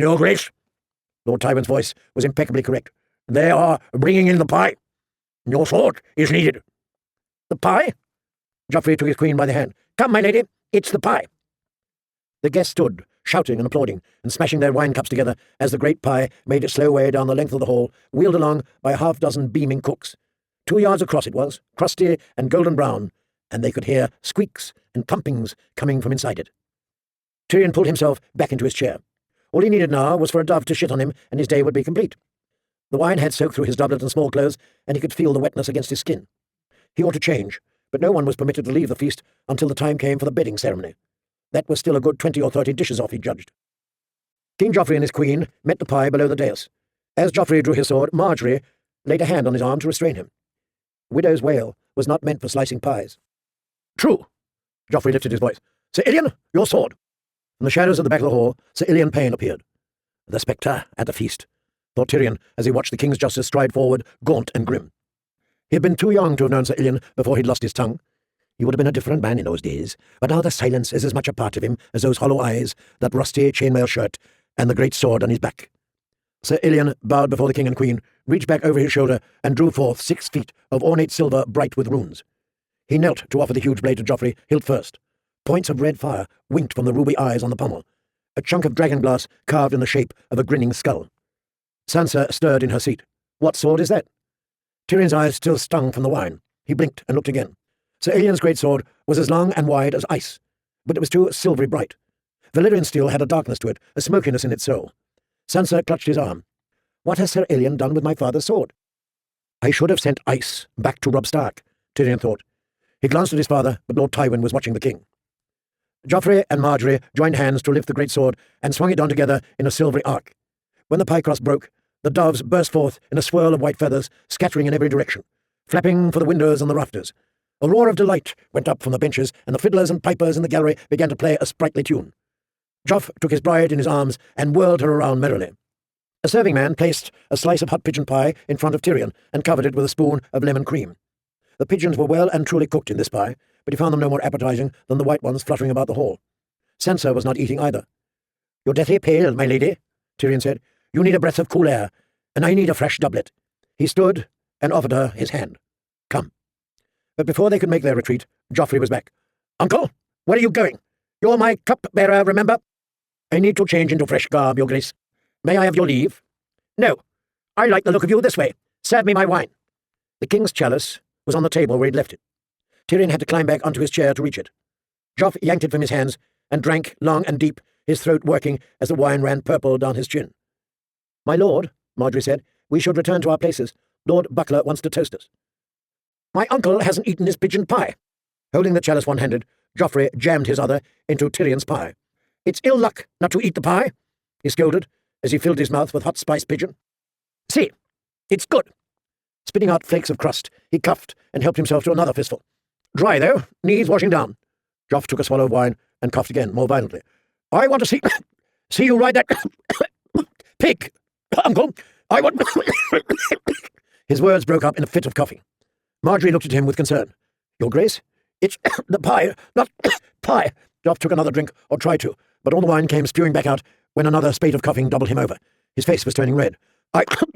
Your Grace. Lord Tywin's voice was impeccably correct. They are bringing in the pie. Your sword is needed. The pie? Joffrey took his queen by the hand. Come, my lady, it's the pie. The guests stood, shouting and applauding, and smashing their wine cups together as the great pie made its slow way down the length of the hall, wheeled along by a half-dozen beaming cooks. 2 yards across it was, crusty and golden brown, and they could hear squeaks and thumpings coming from inside it. Tyrion pulled himself back into his chair. All he needed now was for a dove to shit on him, and his day would be complete. The wine had soaked through his doublet and small clothes, and he could feel the wetness against his skin. He ought to change, but no one was permitted to leave the feast until the time came for the bedding ceremony. That was still a good 20 or 30 dishes off, he judged. King Joffrey and his queen met the pie below the dais. As Joffrey drew his sword, Marjorie laid a hand on his arm to restrain him. Widow's wail was not meant for slicing pies. True. Joffrey lifted his voice. Sir Ilyn, your sword. From the shadows of the back of the hall, Sir Ilyn Payne appeared. The spectre at the feast, thought Tyrion as he watched the king's justice stride forward, gaunt and grim. He had been too young to have known Sir Ilyn before he'd lost his tongue. He would have been a different man in those days, but now the silence is as much a part of him as those hollow eyes, that rusty chainmail shirt, and the great sword on his back. Sir Ilyn bowed before the king and queen, reached back over his shoulder, and drew forth 6 feet of ornate silver bright with runes. He knelt to offer the huge blade to Joffrey, hilt first. Points of red fire winked from the ruby eyes on the pommel. A chunk of dragon glass carved in the shape of a grinning skull. Sansa stirred in her seat. What sword is that? Tyrion's eyes still stung from the wine. He blinked and looked again. Sir Ilyn's great sword was as long and wide as ice, but it was too silvery bright. Valyrian steel had a darkness to it, a smokiness in its soul. Sansa clutched his arm. What has Sir Ilyn done with my father's sword? I should have sent ice back to Robb Stark, Tyrion thought. He glanced at his father, but Lord Tywin was watching the king. Joffrey and Marjorie joined hands to lift the great sword and swung it down together in a silvery arc. When the pie crust broke, the doves burst forth in a swirl of white feathers, scattering in every direction, flapping for the windows and the rafters. A roar of delight went up from the benches, and the fiddlers and pipers in the gallery began to play a sprightly tune. Joff took his bride in his arms and whirled her around merrily. A serving man placed a slice of hot pigeon pie in front of Tyrion and covered it with a spoon of lemon cream. The pigeons were well and truly cooked in this pie, but he found them no more appetizing than the white ones fluttering about the hall. Sansa was not eating either. You're deathly pale, my lady, Tyrion said. You need a breath of cool air, and I need a fresh doublet. He stood and offered her his hand. Come. But before they could make their retreat, Joffrey was back. Uncle, where are you going? You're my cup-bearer, remember? I need to change into fresh garb, your grace. May I have your leave? No. I like the look of you this way. Serve me my wine. The king's chalice was on the table where he'd left it. Tyrion had to climb back onto his chair to reach it. Joff yanked it from his hands and drank long and deep, his throat working as the wine ran purple down his chin. My lord, Marjorie said, we should return to our places. Lord Buckler wants to toast us. My uncle hasn't eaten his pigeon pie. Holding the chalice one-handed, Joffrey jammed his other into Tyrion's pie. It's ill luck not to eat the pie, he scolded as he filled his mouth with hot spiced pigeon. See, it's good. Spitting out flakes of crust, he coughed and helped himself to another fistful. Dry, though, needs washing down. Joff took a swallow of wine and coughed again, more violently. I want to see you ride that pig, uncle. I want... His words broke up in a fit of coughing. Marjorie looked at him with concern. Your grace? It's the pie, not pie. Joff took another drink, or tried to, but all the wine came spewing back out when another spate of coughing doubled him over. His face was turning red. I can't...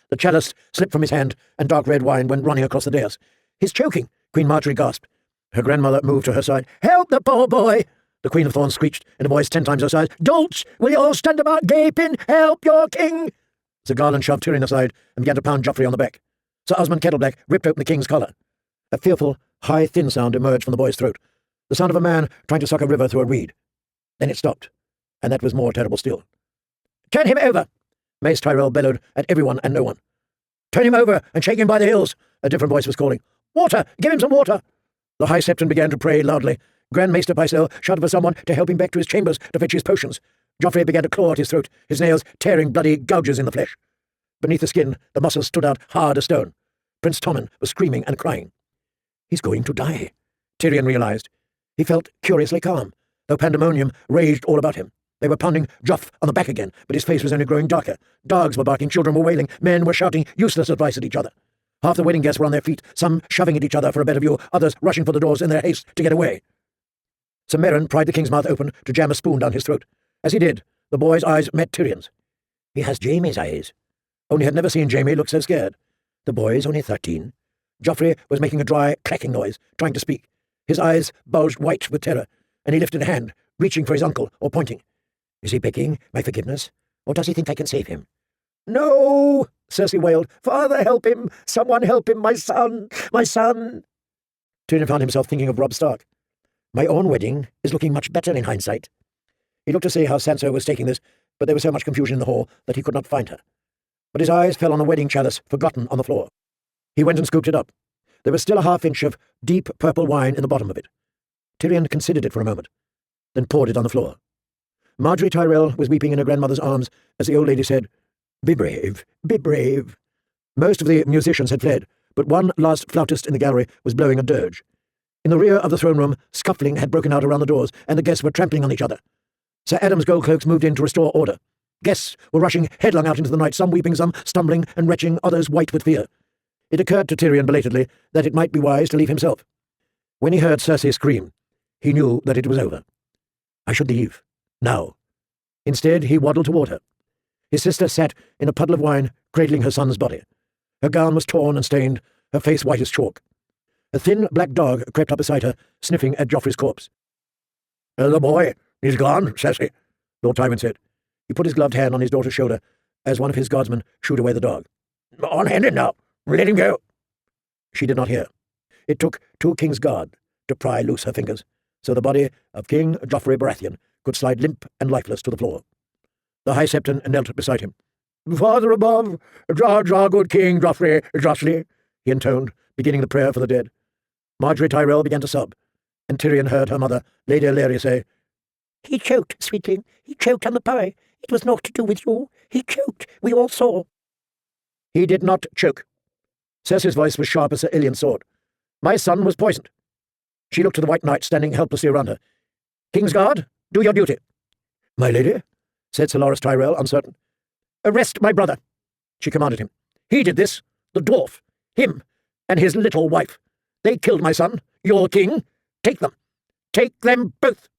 The chalice slipped from his hand, and dark red wine went running across the dais. He's choking, Queen Marjorie gasped. Her grandmother moved to her side. Help the poor boy! The Queen of Thorns screeched in a voice 10 times her size. Dolts! Will you all stand about gaping? Help your king! Sir Garland shoved Tyrion aside and began to pound Joffrey on the back. Sir Osmond Kettleblack ripped open the king's collar. A fearful, high, thin sound emerged from the boy's throat, the sound of a man trying to suck a river through a reed. Then it stopped, and that was more terrible still. Turn him over! Mace Tyrell bellowed at everyone and no one. Turn him over and shake him by the hills, a different voice was calling. Water! Give him some water! The High Septon began to pray loudly. Grand Maester Pycelle shouted for someone to help him back to his chambers to fetch his potions. Joffrey began to claw at his throat, his nails tearing bloody gouges in the flesh. Beneath the skin, the muscles stood out hard as stone. Prince Tommen was screaming and crying. He's going to die, Tyrion realized. He felt curiously calm, though pandemonium raged all about him. They were pounding Joff on the back again, but his face was only growing darker. Dogs were barking, children were wailing, men were shouting useless advice at each other. Half the wedding guests were on their feet, some shoving at each other for a better view, others rushing for the doors in their haste to get away. Sir Meryn pried the king's mouth open to jam a spoon down his throat. As he did, the boy's eyes met Tyrion's. He has Jaime's eyes. Only had never seen Jaime look so scared. The boy's only 13. Joffrey was making a dry, clacking noise, trying to speak. His eyes bulged white with terror, and he lifted a hand, reaching for his uncle, or pointing. Is he begging my forgiveness, or does he think I can save him? No, Cersei wailed. Father, help him! Someone help him! My son! My son! Tyrion found himself thinking of Robb Stark. My own wedding is looking much better in hindsight. He looked to see how Sansa was taking this, but there was so much confusion in the hall that he could not find her. But his eyes fell on a wedding chalice forgotten on the floor. He went and scooped it up. There was still a half-inch of deep purple wine in the bottom of it. Tyrion considered it for a moment, then poured it on the floor. Marjorie Tyrell was weeping in her grandmother's arms as the old lady said, Be brave, be brave. Most of the musicians had fled, but one last flautist in the gallery was blowing a dirge. In the rear of the throne room, scuffling had broken out around the doors, and the guests were trampling on each other. Sir Adam's gold-cloaks moved in to restore order. Guests were rushing headlong out into the night, some weeping, some stumbling and retching, others white with fear. It occurred to Tyrion belatedly that it might be wise to leave himself. When he heard Cersei scream, he knew that it was over. I should leave. Now. Instead, he waddled toward her. His sister sat in a puddle of wine, cradling her son's body. Her gown was torn and stained, her face white as chalk. A thin black dog crept up beside her, sniffing at Joffrey's corpse. The boy is gone, Cersei, Lord Tywin said. He put his gloved hand on his daughter's shoulder as one of his guardsmen shooed away the dog. Unhanded now. Let him go. She did not hear. It took 2 King's Guard to pry loose her fingers, so the body of King Joffrey Baratheon could slide limp and lifeless to the floor. The High Septon knelt beside him. Father above, Jar good King Joffrey justly, he intoned, beginning the prayer for the dead. Marjorie Tyrell began to sob, and Tyrion heard her mother, Lady Aelia, say, He choked, sweetling. He choked on the pie. It was naught to do with you. He choked. We all saw. He did not choke. Cersei's voice was sharp as Sir Ilyn's sword. My son was poisoned. She looked to the White Knight standing helplessly around her. King's Guard, do your duty. My lady, said Sir Loras Tyrell, uncertain. Arrest my brother, she commanded him. He did this, the dwarf, him, and his little wife. They killed my son, your king. Take them. Take them both.